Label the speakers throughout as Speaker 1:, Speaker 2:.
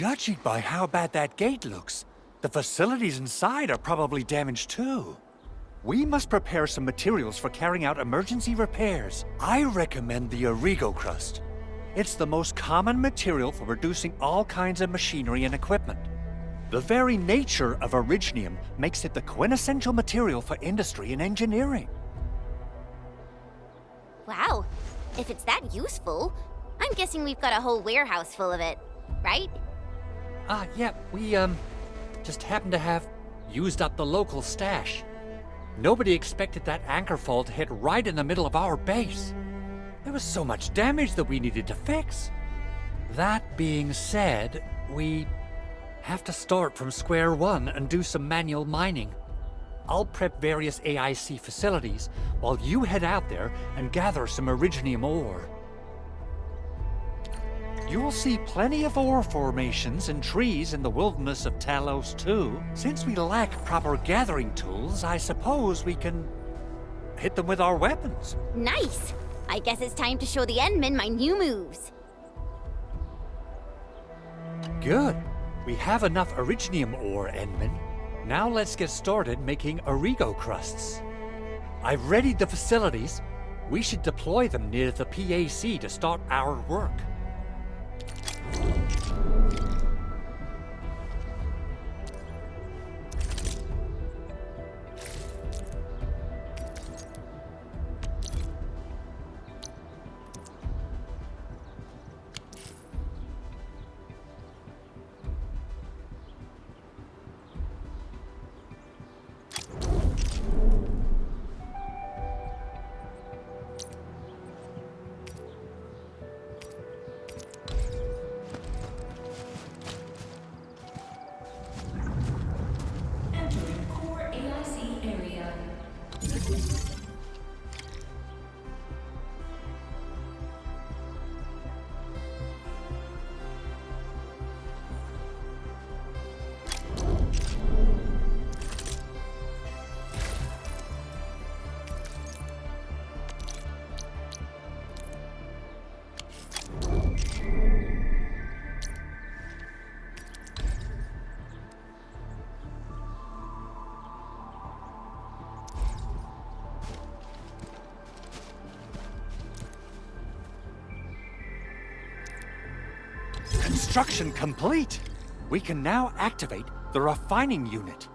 Speaker 1: Judging by how bad that gate looks, the facilities inside are probably damaged too. We must prepare some materials for carrying out emergency repairs. I recommend the Origo crust. It's the most common material for producing all kinds of machinery and equipment. The very nature of originium makes it the quintessential material for industry and engineering.
Speaker 2: Wow, if it's that useful, I'm guessing we've got a whole warehouse full of it, right?
Speaker 3: Yeah, we, just happen to have used up the local stash. Nobody expected that anchor fall to hit right in the middle of our base. There was so much damage that we needed to fix. That being said, we have to start from square one and do some manual mining. I'll prep various AIC facilities while you head out there and gather some originium ore. You'll see plenty of ore formations and trees in the wilderness of Talos too. Since we lack proper gathering tools, I suppose we can hit them with our weapons.
Speaker 2: Nice! I guess it's time to show the Endmen my new moves.
Speaker 3: Good. We have enough originium ore, Endman. Now let's get started making Origo crusts. I've readied the facilities. We should deploy them near the PAC to start our work.
Speaker 4: Entering core AIC area.
Speaker 1: Construction complete! We can now activate the refining unit.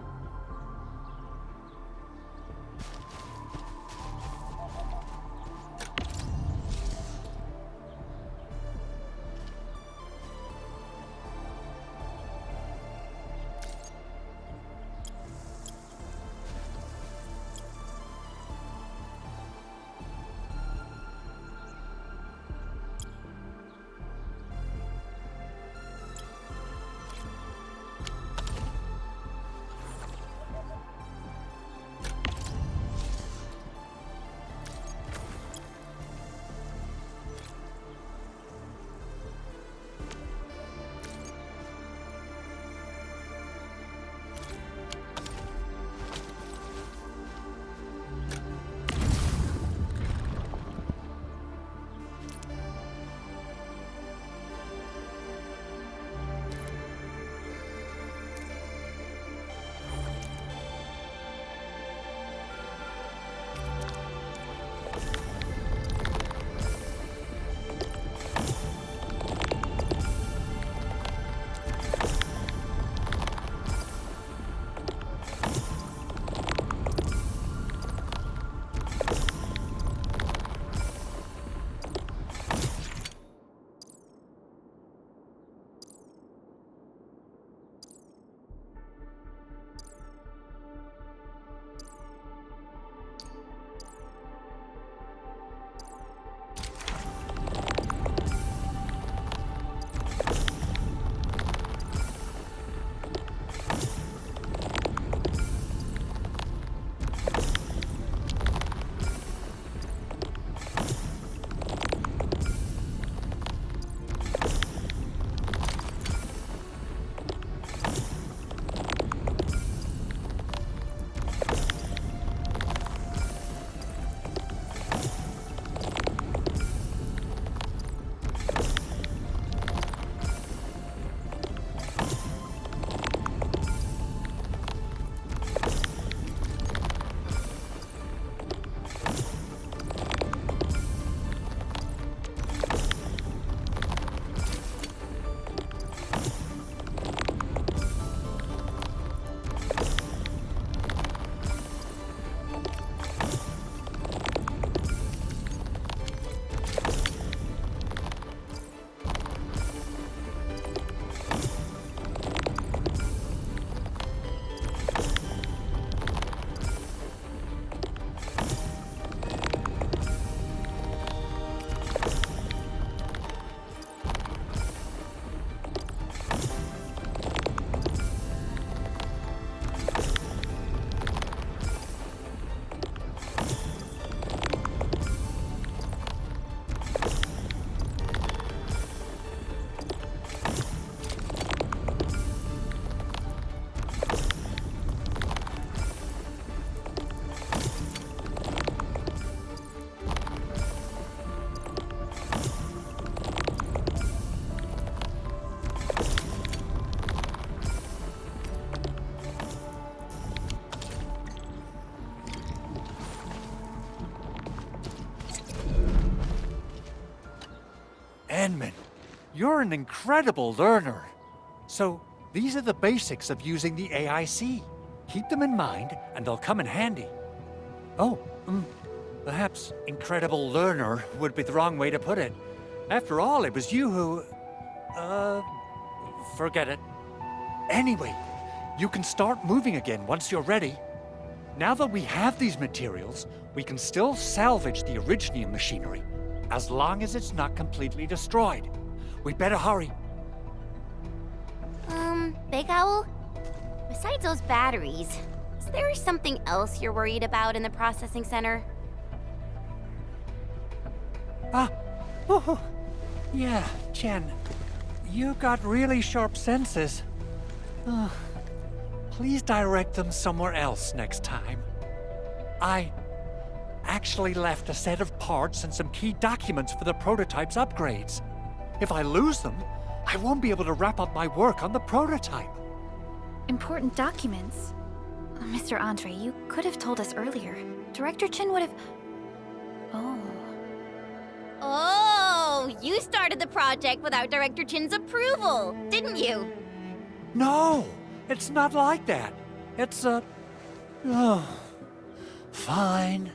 Speaker 1: You're an incredible learner. So, these are the basics of using the AIC. Keep them in mind, and they'll come in handy. Oh, perhaps incredible learner would be the wrong way to put it. After all, it was you who... forget it. Anyway, you can start moving again once you're ready. Now that we have these materials, we can still salvage the Originium machinery, as long as it's not completely destroyed. We'd better hurry.
Speaker 2: Big Owl? Besides those batteries, is there something else you're worried about in the processing center?
Speaker 1: Yeah, Chen. You got really sharp senses. Please direct them somewhere else next time. I actually left a set of parts and some key documents for the prototype's upgrades. If I lose them, I won't be able to wrap up my work on the prototype.
Speaker 5: Important documents? Mr. Andre, you could have told us earlier. Director Chin would have... Oh.
Speaker 2: Oh, you started the project without Director Chin's approval, didn't you?
Speaker 1: No, it's not like that. It's fine.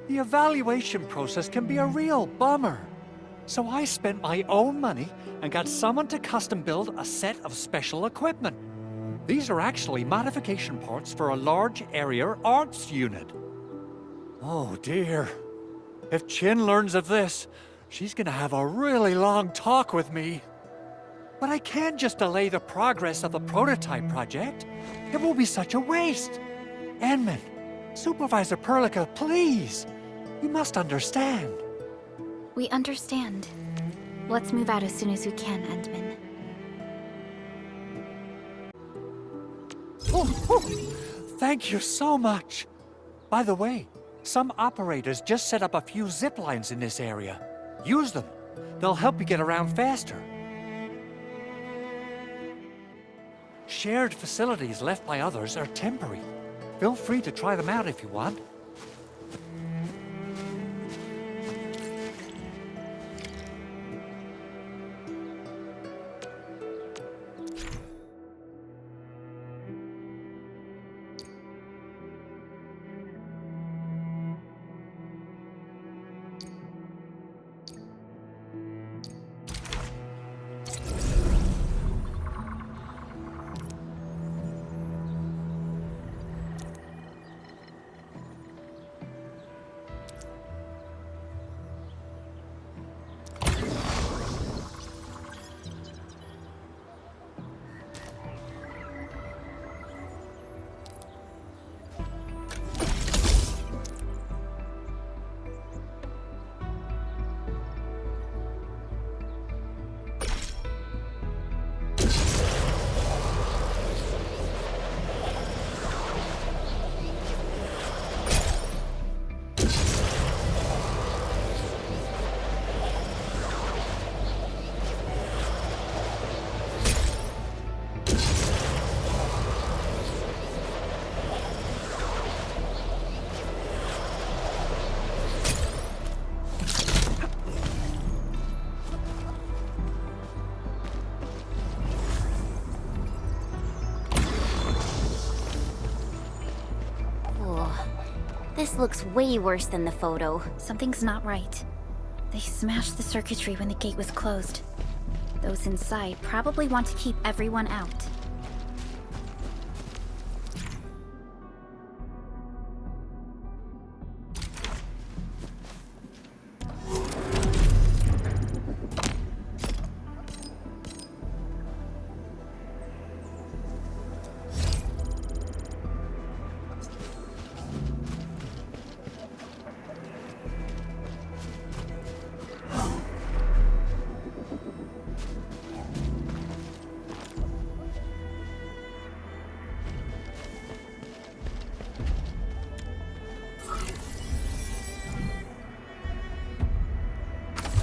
Speaker 1: The evaluation process can be a real bummer. So I spent my own money and got someone to custom build a set of special equipment. These are actually modification parts for a large area arts unit. Oh dear. If Chin learns of this, she's gonna have a really long talk with me. But I can't just delay the progress of the prototype project. It will be such a waste. Enman, Supervisor Perlica, please. You must understand.
Speaker 5: We understand. Let's move out as soon as we can, Endman.
Speaker 1: Thank you so much. By the way, some operators just set up a few zip lines in this area. Use them. They'll help you get around faster. Shared facilities left by others are temporary. Feel free to try them out if you want.
Speaker 2: This looks way worse than the photo.
Speaker 5: Something's not right. They smashed the circuitry when the gate was closed. Those inside probably want to keep everyone out.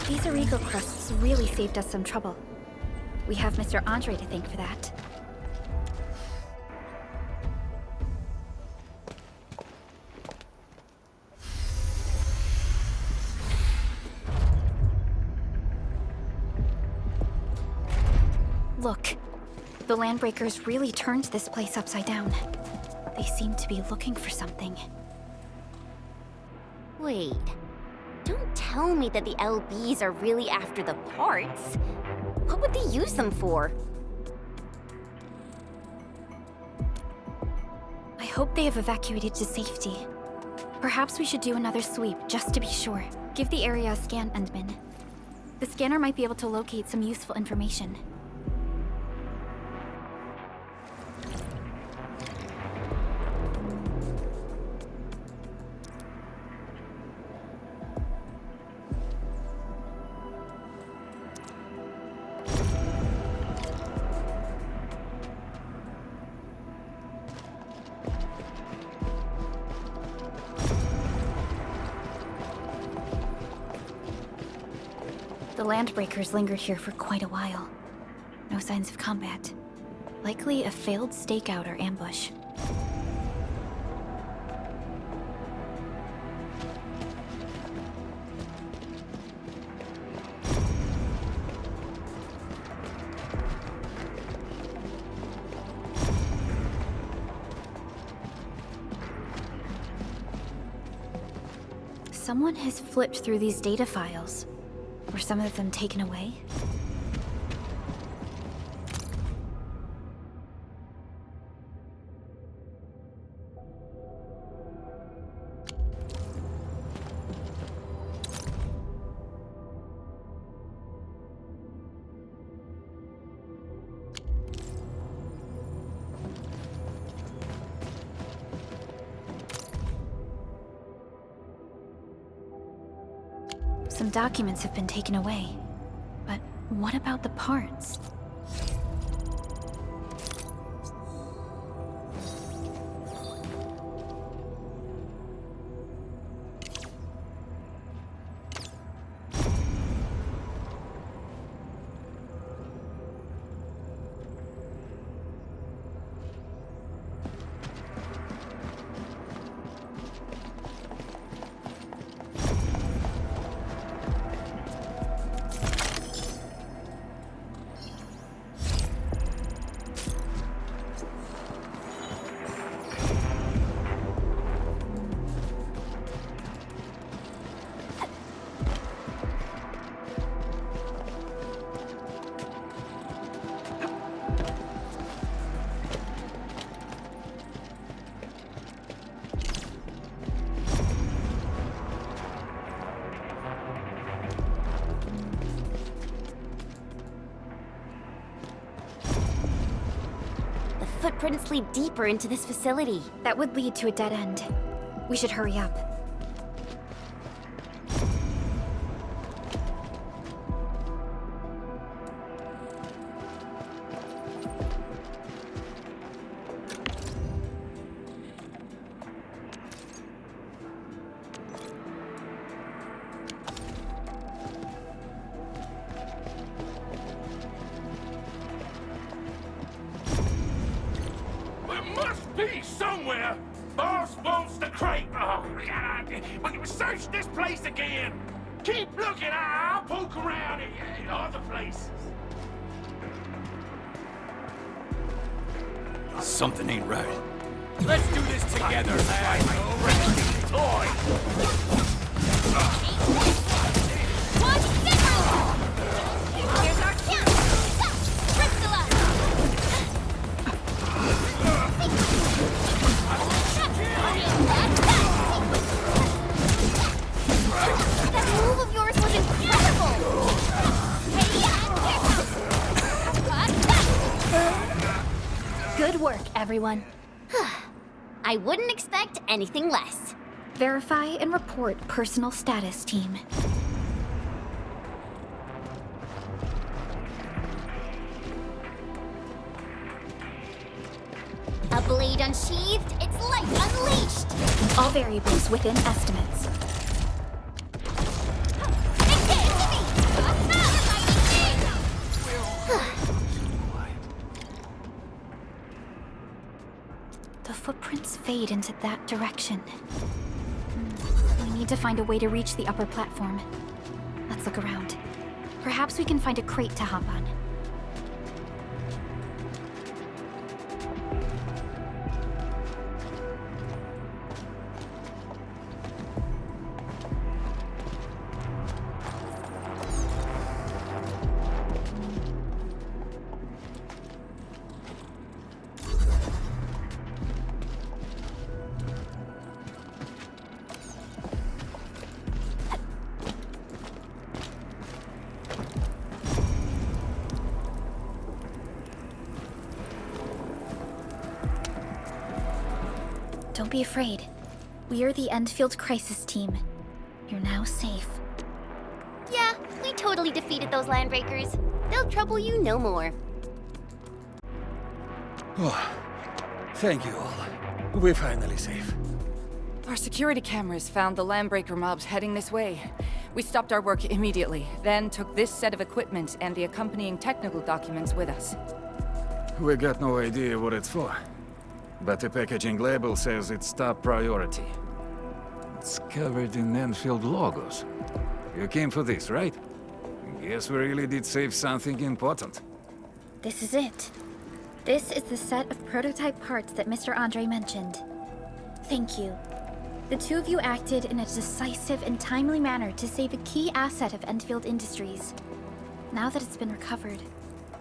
Speaker 5: These Origo crusts really saved us some trouble. We have Mr. Andre to thank for that. Look. The Landbreakers really turned this place upside down. They seem to be looking for something.
Speaker 2: Wait. Don't tell me that the LBs are really after the parts. What would they use them for?
Speaker 5: I hope they have evacuated to safety. Perhaps we should do another sweep, just to be sure. Give the area a scan, Endman. The scanner might be able to locate some useful information. The Landbreakers lingered here for quite a while. No signs of combat. Likely a failed stakeout or ambush. Someone has flipped through these data files. Were some of them taken away? Some documents have been taken away. But what about the parts?
Speaker 2: Footprints lead deeper into this facility.
Speaker 5: That would lead to a dead end. We should hurry up.
Speaker 6: Be somewhere! Boss wants the crate! Oh, God! We can search this place again! Keep looking! I'll poke around in other places.
Speaker 1: Something ain't right.
Speaker 6: Let's do this together, lad! Toy!
Speaker 2: Watch this room! Here's our camp! Priscilla! That move of yours was incredible! Hey,
Speaker 5: Good work, everyone.
Speaker 2: I wouldn't expect anything less.
Speaker 5: Verify and report personal status, team.
Speaker 2: A blade unsheathed, its light unleashed!
Speaker 5: All variables within estimates. The footprints fade into that direction. We need to find a way to reach the upper platform. Let's look around. Perhaps we can find a crate to hop on. Don't be afraid. We are the Endfield crisis team. You're now safe.
Speaker 2: Yeah, we totally defeated those landbreakers. They'll trouble you no more.
Speaker 7: Oh, thank you all. We're finally safe.
Speaker 8: Our security cameras found the landbreaker mobs heading this way. We stopped our work immediately, then took this set of equipment and the accompanying technical documents with us.
Speaker 7: We got no idea what it's for. But the packaging label says it's top priority. It's covered in Endfield logos. You came for this, right? Guess we really did save something important.
Speaker 5: This is it. This is the set of prototype parts that Mr. Andre mentioned. Thank you. The two of you acted in a decisive and timely manner to save a key asset of Endfield Industries. Now that it's been recovered,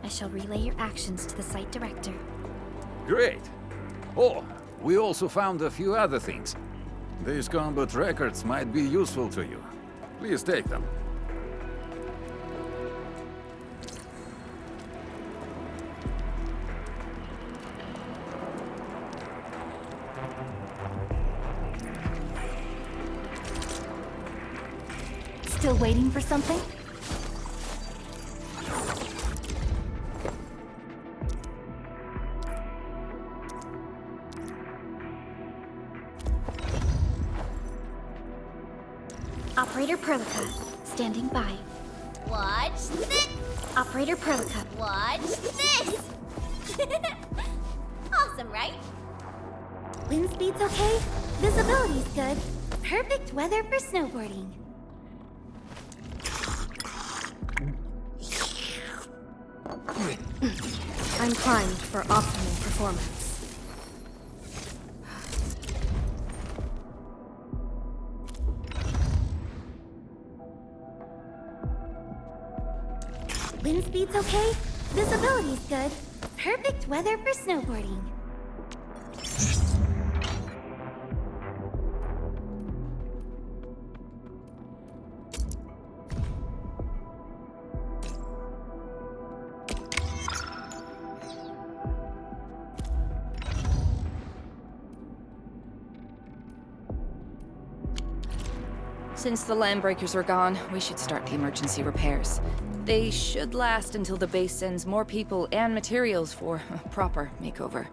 Speaker 5: I shall relay your actions to the site director.
Speaker 7: Great. Oh, we also found a few other things. These combat records might be useful to you. Please take them.
Speaker 5: Still waiting for something? Operator Perlica, standing by.
Speaker 2: Watch this!
Speaker 5: Operator Perlica.
Speaker 2: Watch this! Awesome, right?
Speaker 5: Wind speed's okay? Visibility's good. Perfect weather for snowboarding.
Speaker 9: I'm primed for optimal performance.
Speaker 5: Wind speed's okay? Visibility's good. Perfect weather for snowboarding.
Speaker 8: Since the landbreakers are gone, we should start the emergency repairs. They should last until the base sends more people and materials for a proper makeover.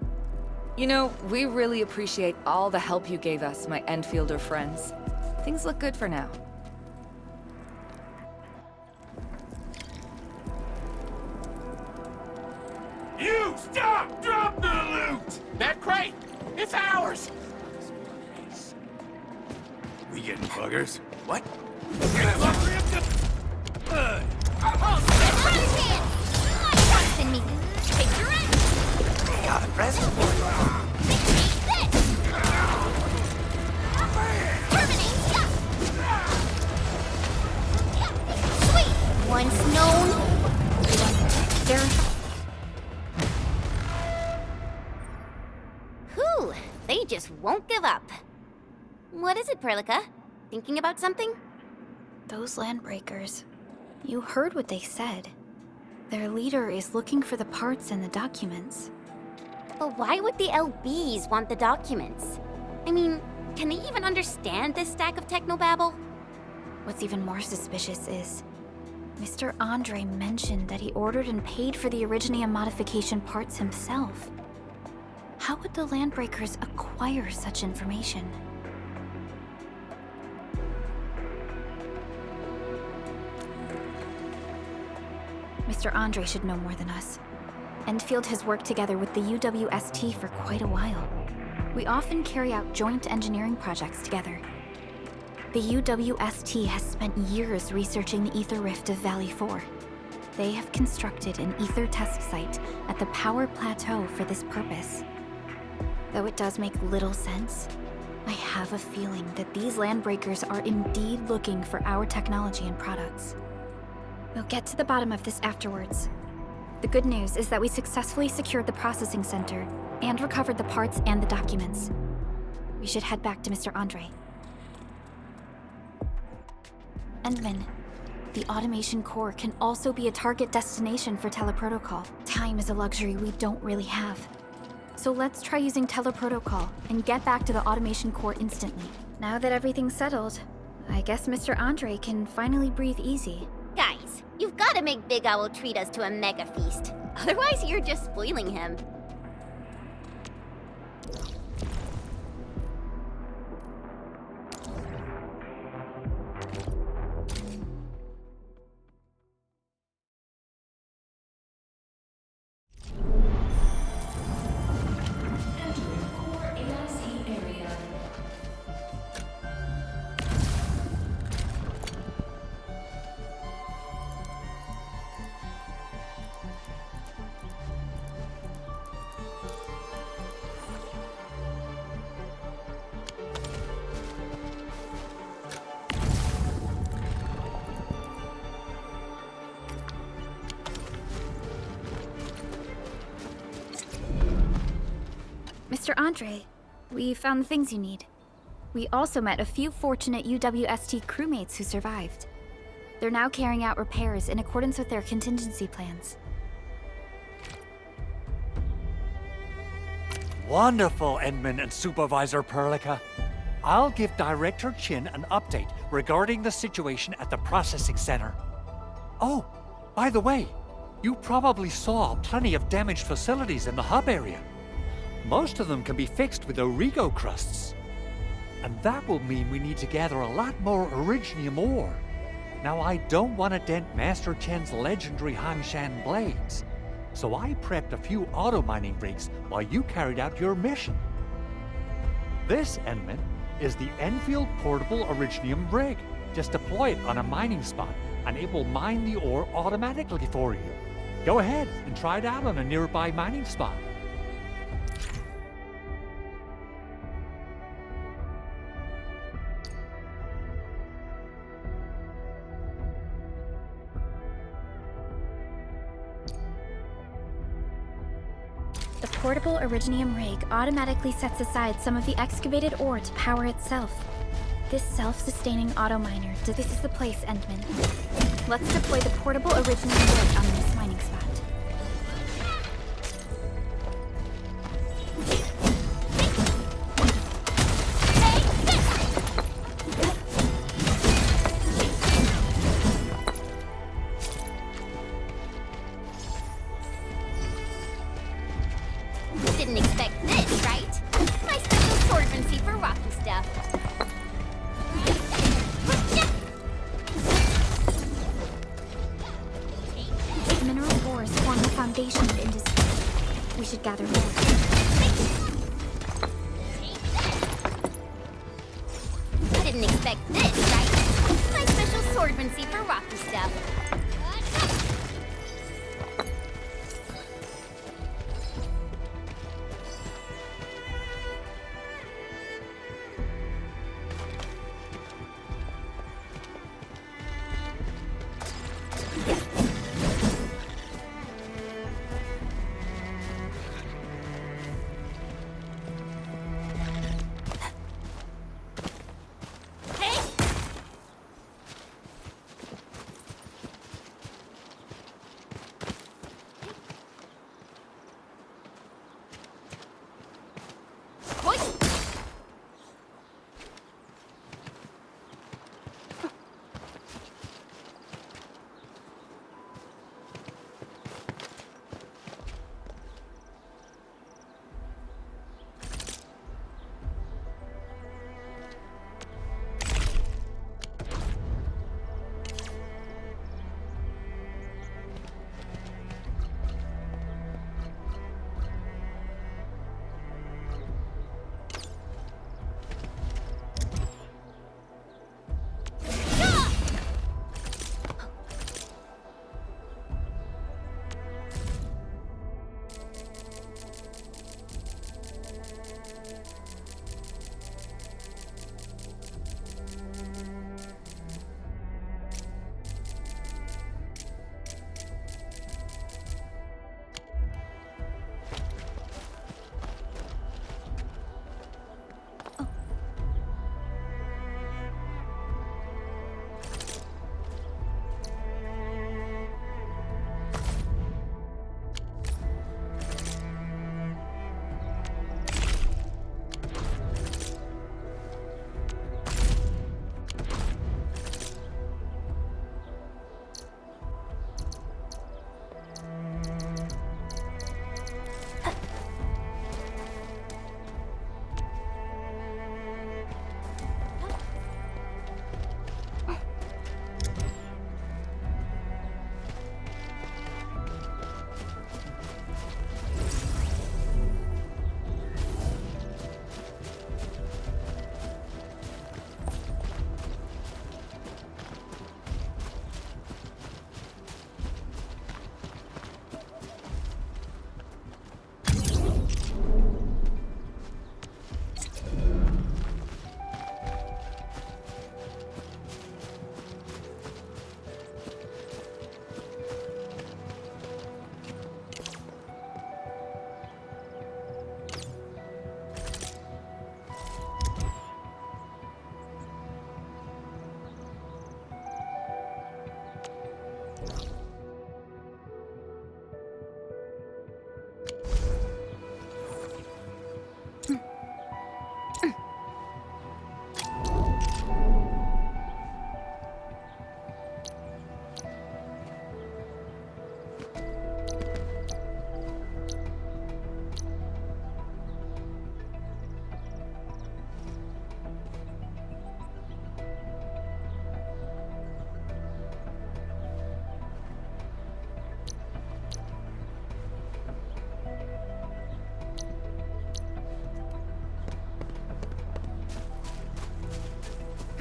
Speaker 8: You know, we really appreciate all the help you gave us, my Endfielder friends. Things look good for now.
Speaker 6: You stop! Drop the loot! That crate! It's ours!
Speaker 1: We getting buggers? What?
Speaker 2: Trust in me. Picture it.
Speaker 1: Got a present for you.
Speaker 2: Terminate stuff. Sweet. Once known. Whew. They just won't give up. What is it, Perlica? Thinking about something?
Speaker 5: Those landbreakers. You heard what they said. Their leader is looking for the parts and the documents.
Speaker 2: But why would the LBs want the documents? I mean, can they even understand this stack of technobabble?
Speaker 5: What's even more suspicious is Mr. Andre mentioned that he ordered and paid for the Originium modification parts himself. How would the landbreakers acquire such information? Mr. Andre should know more than us. Endfield has worked together with the UWST for quite a while. We often carry out joint engineering projects together. The UWST has spent years researching the ether rift of Valley 4. They have constructed an ether test site at the Power Plateau for this purpose. Though it does make little sense, I have a feeling that these landbreakers are indeed looking for our technology and products. We'll get to the bottom of this afterwards. The good news is that we successfully secured the processing center and recovered the parts and the documents. We should head back to Mr. Andre. Endman, the automation core can also be a target destination for teleprotocol. Time is a luxury we don't really have. So let's try using teleprotocol and get back to the automation core instantly. Now that everything's settled, I guess Mr. Andre can finally breathe easy.
Speaker 2: Guys, you've got to make Big Owl treat us to a mega feast. Otherwise, you're just spoiling him.
Speaker 4: Entering core AIC area.
Speaker 5: Mr. Andre, we found the things you need. We also met a few fortunate UWST crewmates who survived. They're now carrying out repairs in accordance with their contingency plans.
Speaker 1: Wonderful, Edmund and Supervisor Perlica. I'll give Director Chin an update regarding the situation at the processing center. Oh, by the way, you probably saw plenty of damaged facilities in the hub area. Most of them can be fixed with Origo crusts. And that will mean we need to gather a lot more Originium ore. Now, I don't want to dent Master Chen's legendary Hangshan blades, so I prepped a few auto mining rigs while you carried out your mission. This, Enman, is the Endfield Portable Originium rig. Just deploy it on a mining spot, and it will mine the ore automatically for you. Go ahead and try it out on a nearby mining spot.
Speaker 5: The portable Originium rig automatically sets aside some of the excavated ore to power itself. This self-sustaining auto miner. This is the place, Endman. Let's deploy the portable Originium rig on this mining spot.
Speaker 2: Didn't expect this, right? My special sortmancy for rocky stuff.
Speaker 5: Mineral ores form the foundation of industry. We should gather more.
Speaker 2: Didn't expect this, right? My special sortmancy for rocky stuff.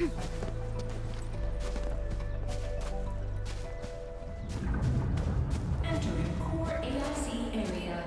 Speaker 4: Entering core AIC area.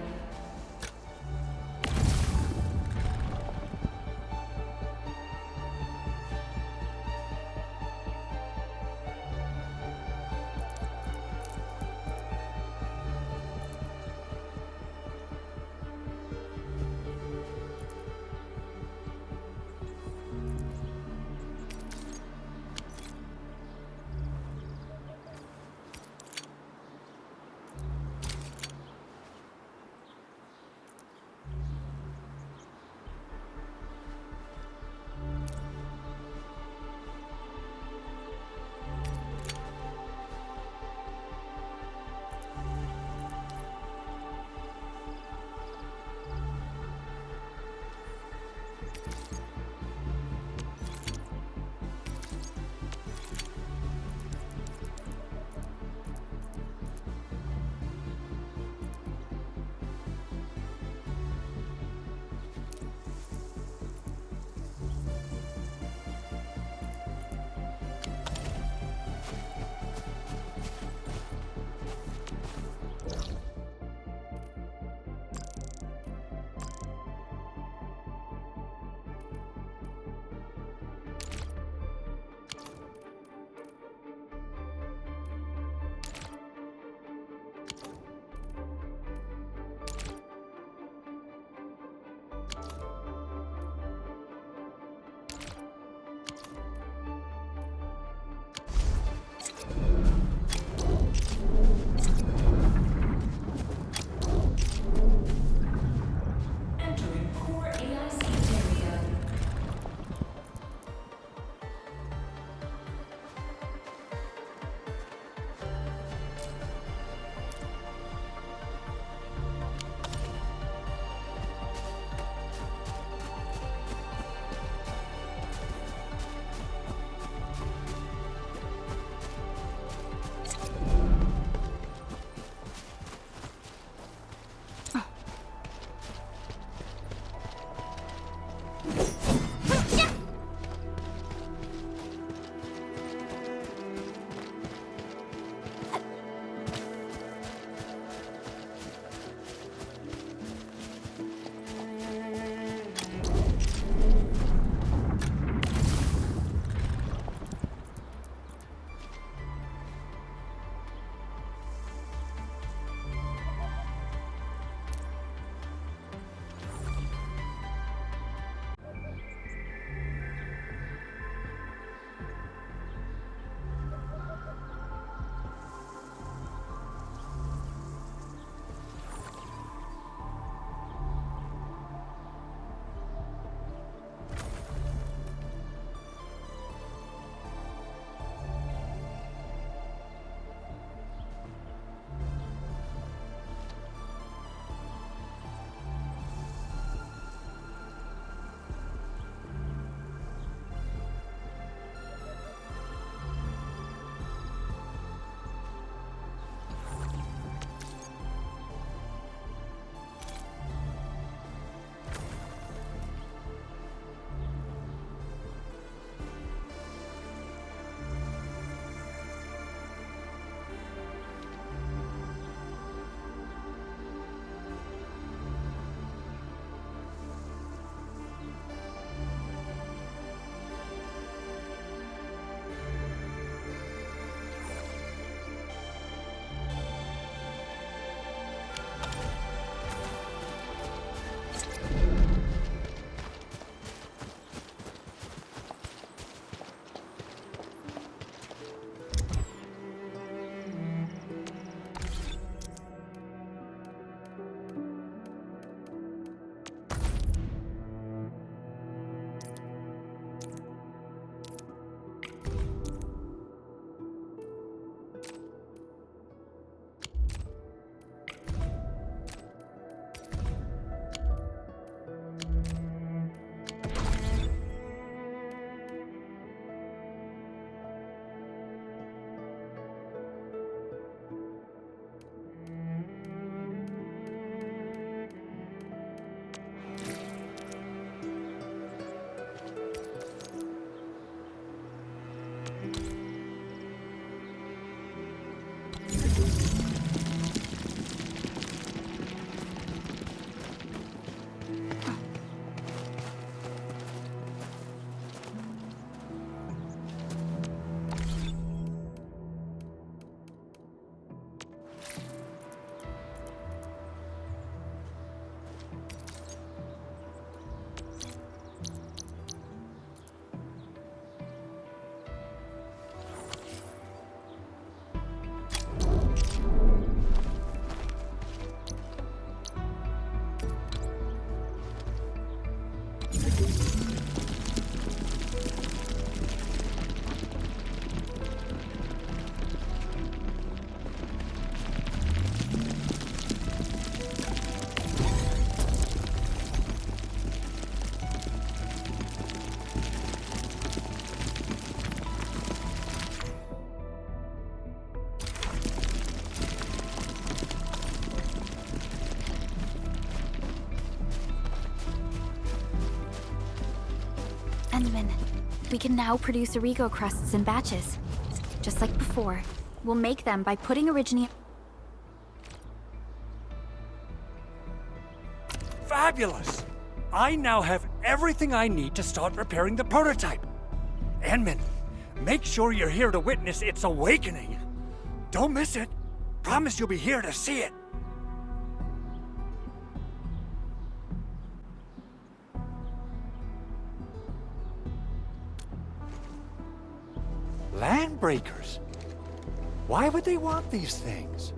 Speaker 5: Endman, we can now produce Origo crusts in batches. Just like before, we'll make them by putting Originium...
Speaker 1: Fabulous! I now have everything I need to start repairing the prototype. Endman, make sure you're here to witness its awakening. Don't miss it. Promise you'll be here to see it. Landbreakers? Why would they want these things?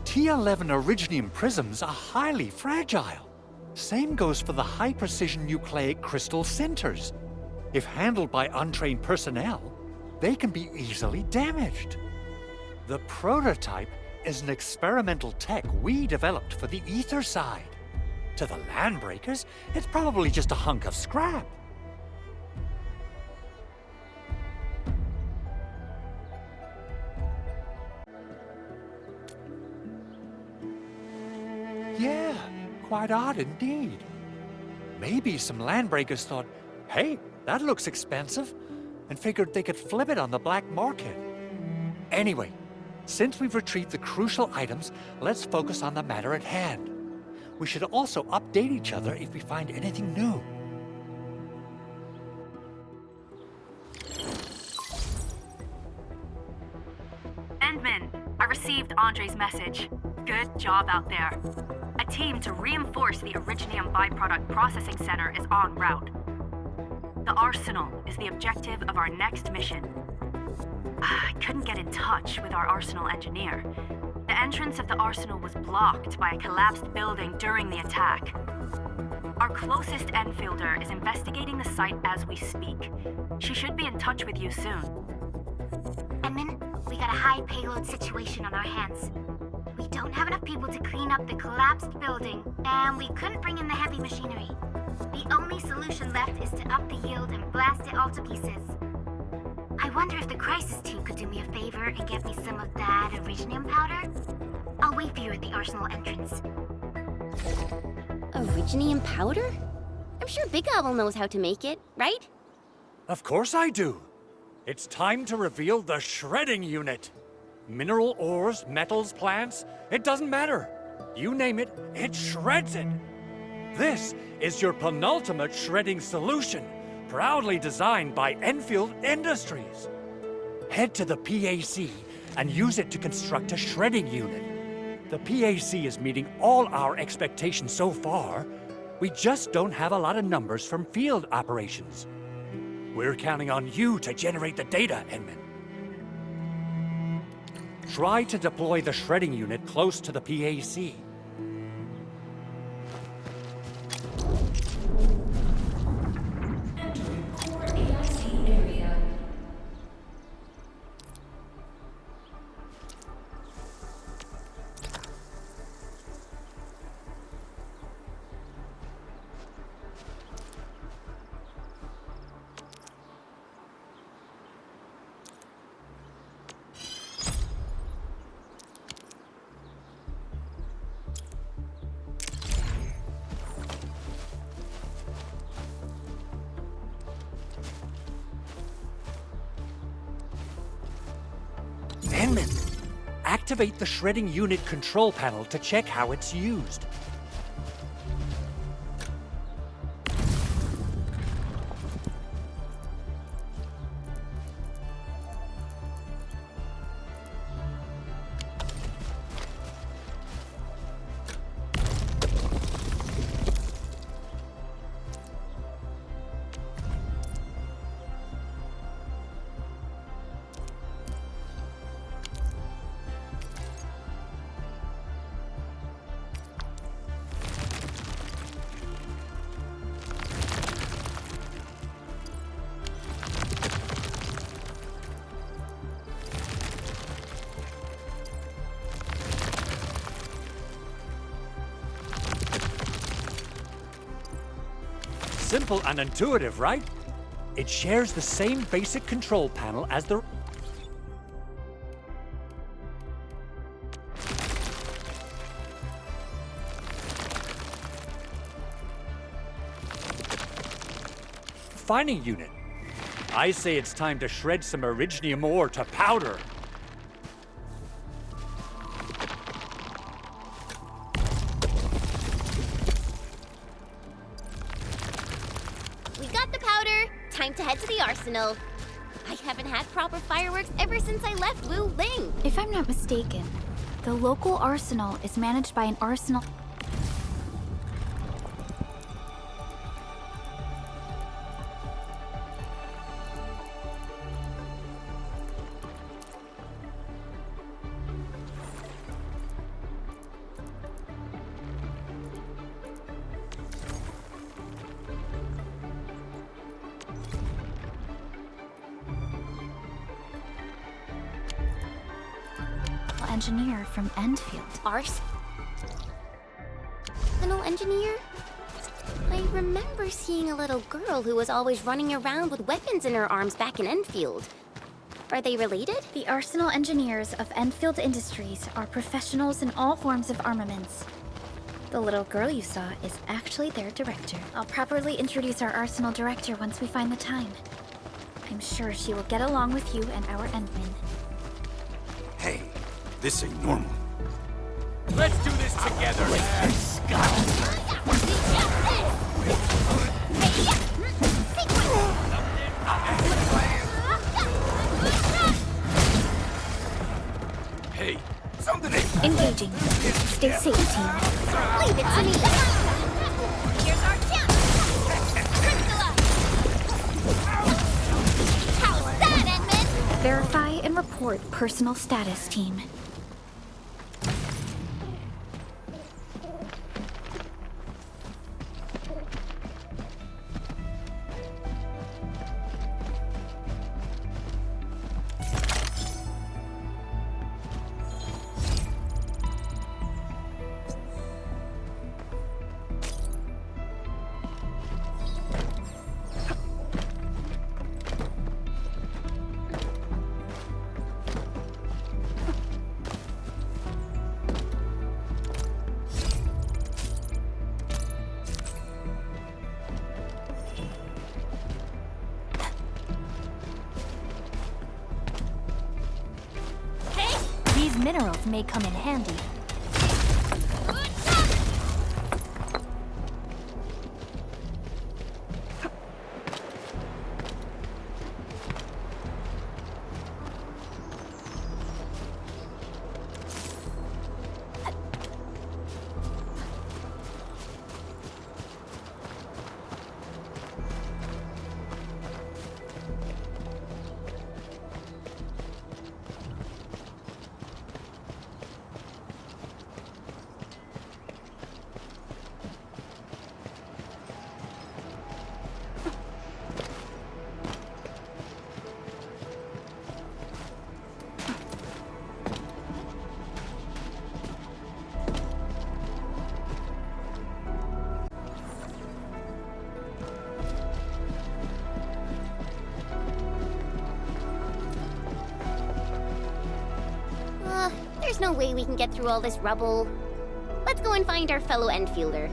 Speaker 1: T11 Originium prisms are highly fragile. Same goes for the high-precision nucleic crystal centers. If handled by untrained personnel, they can be easily damaged. The prototype is an experimental tech we developed for the ether side. To the Landbreakers, it's probably just a hunk of scrap. Yeah, quite odd indeed. Maybe some Landbreakers thought, hey, that looks expensive, and figured they could flip it on the black market. Anyway, since we've retrieved the crucial items, let's focus on the matter at hand. We should also update each other if we find anything new.
Speaker 10: Endman, I received Andre's message. Good job out there. A team to reinforce the Originium byproduct processing center is en route. The Arsenal is the objective of our next mission. I couldn't get in touch with our Arsenal engineer. The entrance of the Arsenal was blocked by a collapsed building during the attack. Our closest Enfielder is investigating the site as we speak. She should be in touch with you soon.
Speaker 2: Edmund, we got a high payload situation on our hands. We don't have enough people to clean up the collapsed building, and we couldn't bring in the heavy machinery. The only solution left is to up the yield and blast it all to pieces. I wonder if the crisis team could do me a favor and get me some of that Originium powder? I'll wait for you at the Arsenal entrance.
Speaker 11: Originium powder? I'm sure Big Owl knows how to make it, right?
Speaker 1: Of course I do. It's time to reveal the shredding unit. Mineral ores, metals, plants, it doesn't matter. You name it, it shreds it. This is your penultimate shredding solution, proudly designed by Endfield Industries. Head to the PAC and use it to construct a shredding unit. The PAC is meeting all our expectations so far. We just don't have a lot of numbers from field operations. We're counting on you to generate the data, Endman. Try to deploy the shredding unit close to the PAC.
Speaker 4: Entering core AIC area.
Speaker 1: Endman, activate the shredding unit control panel to check how it's used. Simple and intuitive, right? It shares the same basic control panel as the...
Speaker 3: refining unit. I say it's time to shred some Originium ore to powder.
Speaker 11: We got the powder. Time to head to the arsenal. I haven't had proper fireworks ever since I left Wu Ling.
Speaker 5: If I'm not mistaken, the local arsenal is managed by an arsenal. Engineer from Endfield.
Speaker 11: Arsenal engineer? I remember seeing a little girl who was always running around with weapons in her arms back in Endfield. Are they related?
Speaker 5: The arsenal engineers of Endfield Industries are professionals in all forms of armaments. The little girl you saw is actually their director. I'll properly introduce our arsenal director once we find the time. I'm sure she will get along with you and our Endman.
Speaker 6: Hey, this ain't normal.
Speaker 3: Let's do this together!
Speaker 6: Hey, something ain't...
Speaker 5: Engaging. Stay safe, team.
Speaker 11: Leave it to me! Here's our chance! Crystalla! How's that, Edmund?
Speaker 5: Verify and report personal status, team. These minerals may come in handy.
Speaker 11: There's no way we can get through all this rubble. Let's go and find our fellow Enfielder.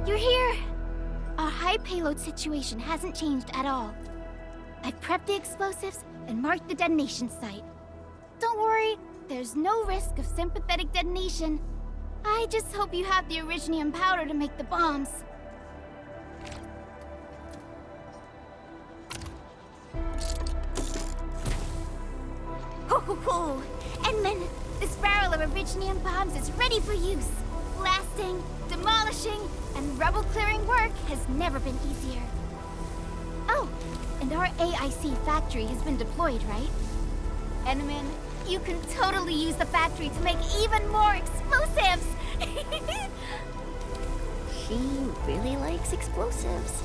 Speaker 2: You're here! Our high payload situation hasn't changed at all. I've prepped the explosives and marked the detonation site. Don't worry, there's no risk of sympathetic detonation. I just hope you have the Originium powder to make the bombs. Ho ho ho! Endman, this barrel of Originium bombs is ready for use. Blasting, demolishing, and rubble-clearing work has never been easier. Oh, and our AIC factory has been deployed, right? Endman, you can totally use the factory to make even more explosives!
Speaker 11: She really likes explosives.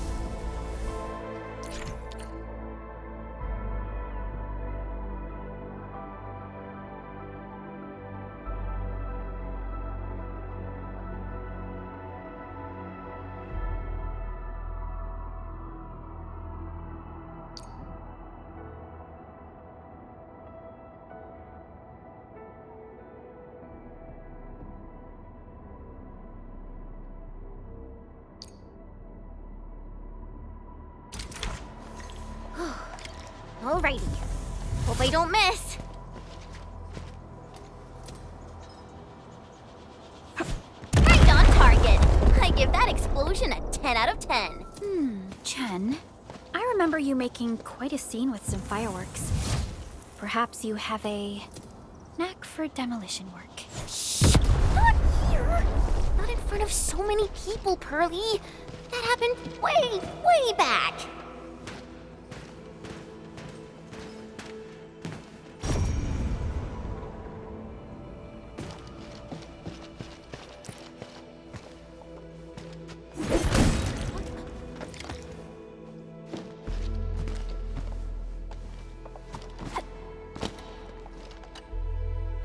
Speaker 11: Alrighty. Hope I don't miss. Right on target. I give that explosion a 10 out of 10.
Speaker 5: Chen, I remember you making quite a scene with some fireworks. Perhaps you have a knack for demolition work.
Speaker 11: Shh! Not here! Not in front of so many people, Pearly. That happened way, way back.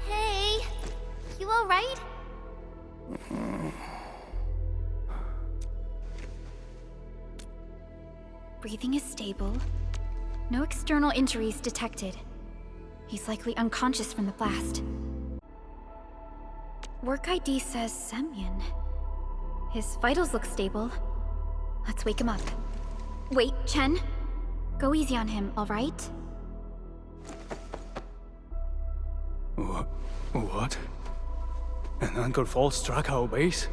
Speaker 11: Hey, you all right?
Speaker 5: Breathing is stable. No external injuries detected. He's likely unconscious from the blast. Work ID says Semyon. His vitals look stable. Let's wake him up. Wait, Chen. Go easy on him, all right?
Speaker 12: What? An anchor fault struck our base?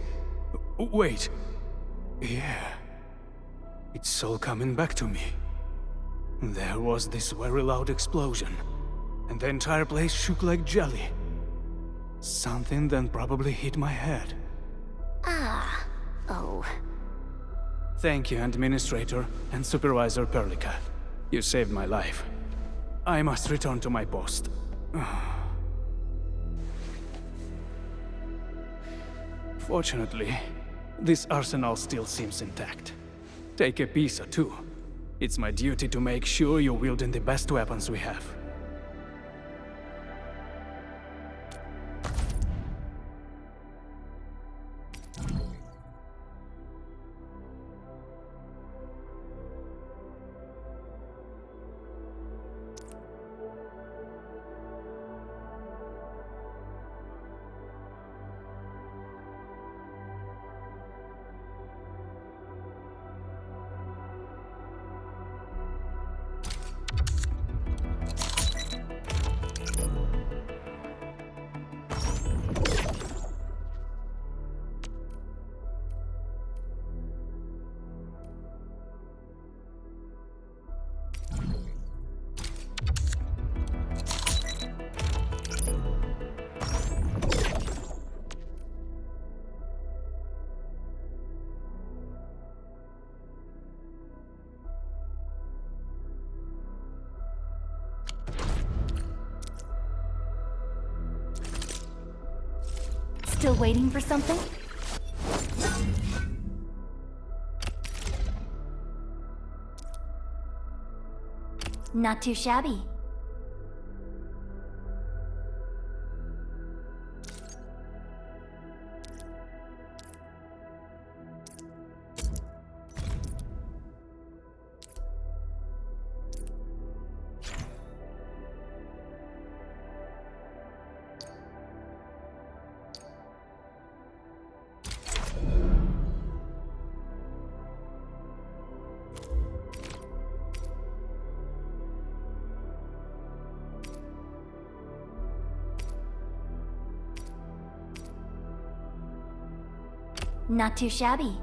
Speaker 12: Wait. Yeah. It's all coming back to me. There was this very loud explosion, and the entire place shook like jelly. Something then probably hit my head.
Speaker 11: Oh.
Speaker 12: Thank you, Administrator and Supervisor Perlica. You saved my life. I must return to my post. Fortunately, this arsenal still seems intact. Take a piece or two. It's my duty to make sure you're wielding the best weapons we have.
Speaker 9: Still waiting for something? Not too shabby. Not too shabby.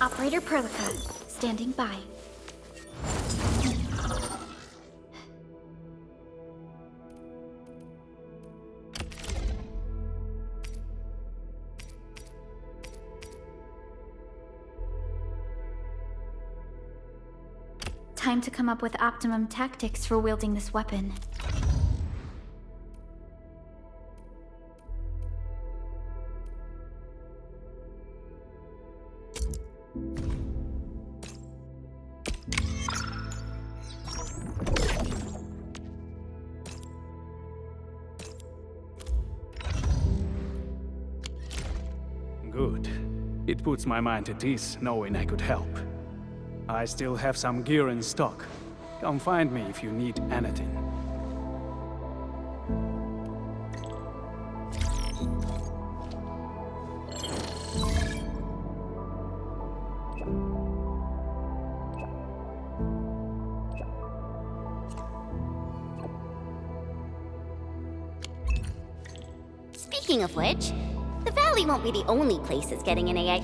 Speaker 5: Operator Perlica, standing by. Time to come up with optimum tactics for wielding this weapon.
Speaker 12: Good. It puts my mind at ease knowing I could help. I still have some gear in stock. Come find me if you need anything.
Speaker 11: Speaking of which, the Valley won't be the only place that's getting an AI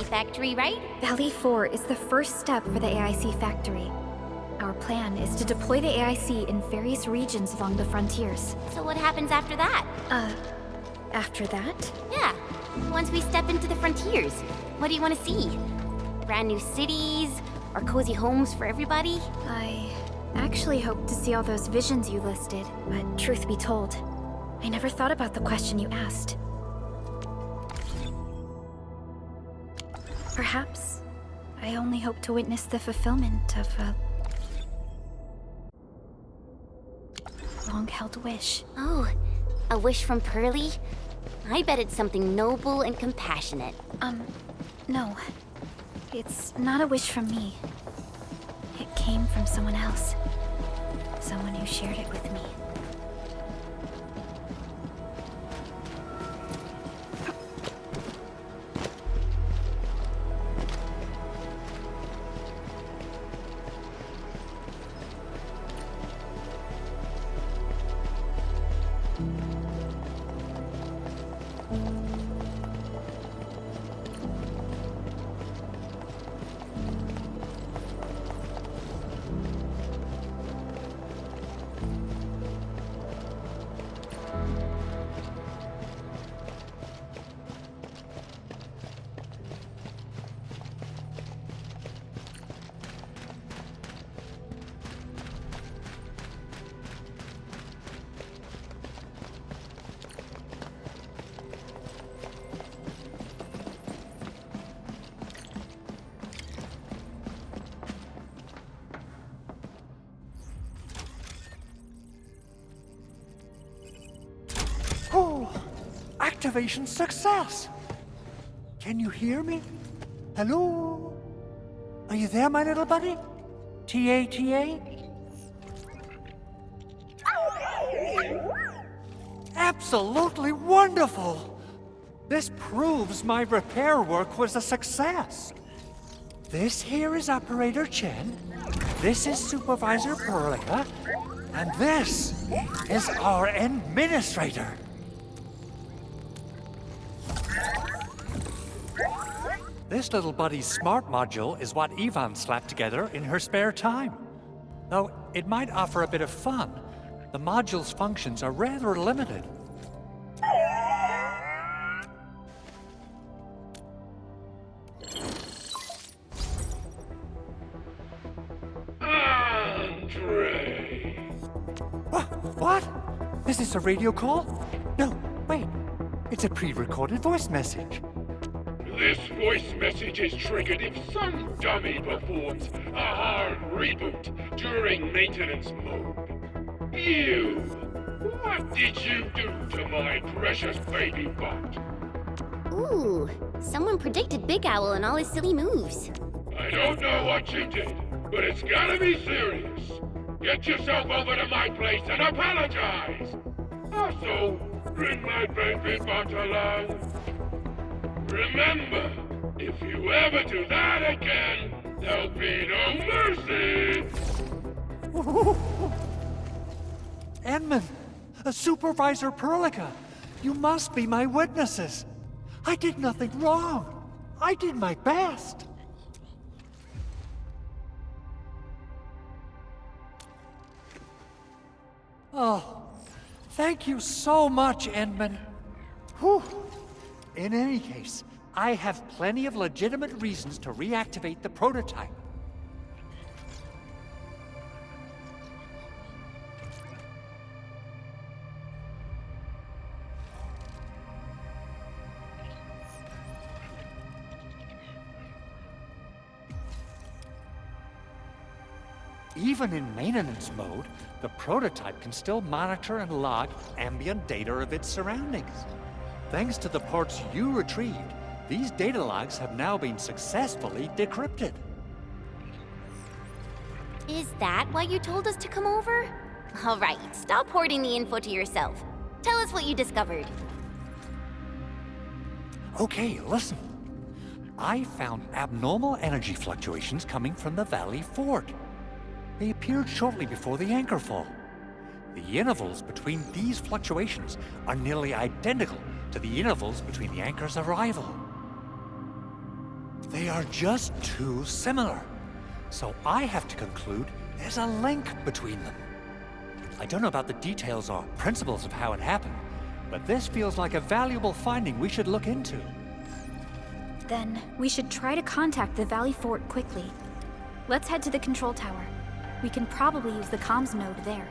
Speaker 11: factory, right?
Speaker 5: Valley 4 is the first step for the AIC factory. Our plan is to deploy the AIC in various regions along the frontiers.
Speaker 11: So what happens after that?
Speaker 5: After that?
Speaker 11: Yeah, once we step into the frontiers, what do you want to see? Brand new cities? Or cozy homes for everybody?
Speaker 5: I actually hoped to see all those visions you listed, but truth be told, I never thought about the question you asked. Perhaps I only hope to witness the fulfillment of a long-held wish.
Speaker 11: Oh, a wish from Pearly? I bet it's something noble and compassionate.
Speaker 5: No. It's not a wish from me. It came from someone else. Someone who shared it with me.
Speaker 1: Activation success! Can you hear me? Hello? Are you there, my little buddy? T-A-T-A? Absolutely wonderful! This proves my repair work was a success. This here is Operator Chen, this is Supervisor Perlica, and this is our Administrator. This little buddy's smart module is what Yvonne slapped together in her spare time. Though it might offer a bit of fun, the module's functions are rather limited.
Speaker 6: Andre!
Speaker 1: What? Is this a radio call? No, wait. It's a pre-recorded voice message.
Speaker 6: This voice message is triggered if some dummy performs a hard reboot during maintenance mode. You! What did you do to my precious baby bot?
Speaker 11: Ooh, someone predicted Big Owl and all his silly moves.
Speaker 6: I don't know what you did, but it's gotta be serious. Get yourself over to my place and apologize! Also, bring my baby bot along. Remember, if you ever do that again, there'll be no mercy!
Speaker 1: Edmund, Supervisor Perlica, you must be my witnesses. I did nothing wrong. I did my best. Oh, thank you so much, Endman. Whew. In any case, I have plenty of legitimate reasons to reactivate the prototype. Even in maintenance mode, the prototype can still monitor and log ambient data of its surroundings. Thanks to the parts you retrieved, these data logs have now been successfully decrypted.
Speaker 11: Is that why you told us to come over? All right, stop hoarding the info to yourself. Tell us what you discovered.
Speaker 1: Okay, listen. I found abnormal energy fluctuations coming from the Valley Fort. They appeared shortly before the anchor fall. The intervals between these fluctuations are nearly identical to the intervals between the anchor's arrival. They are just too similar. So I have to conclude there's a link between them. I don't know about the details or principles of how it happened, but this feels like a valuable finding we should look into.
Speaker 5: Then, we should try to contact the Valley Fort quickly. Let's head to the control tower. We can probably use the comms node there.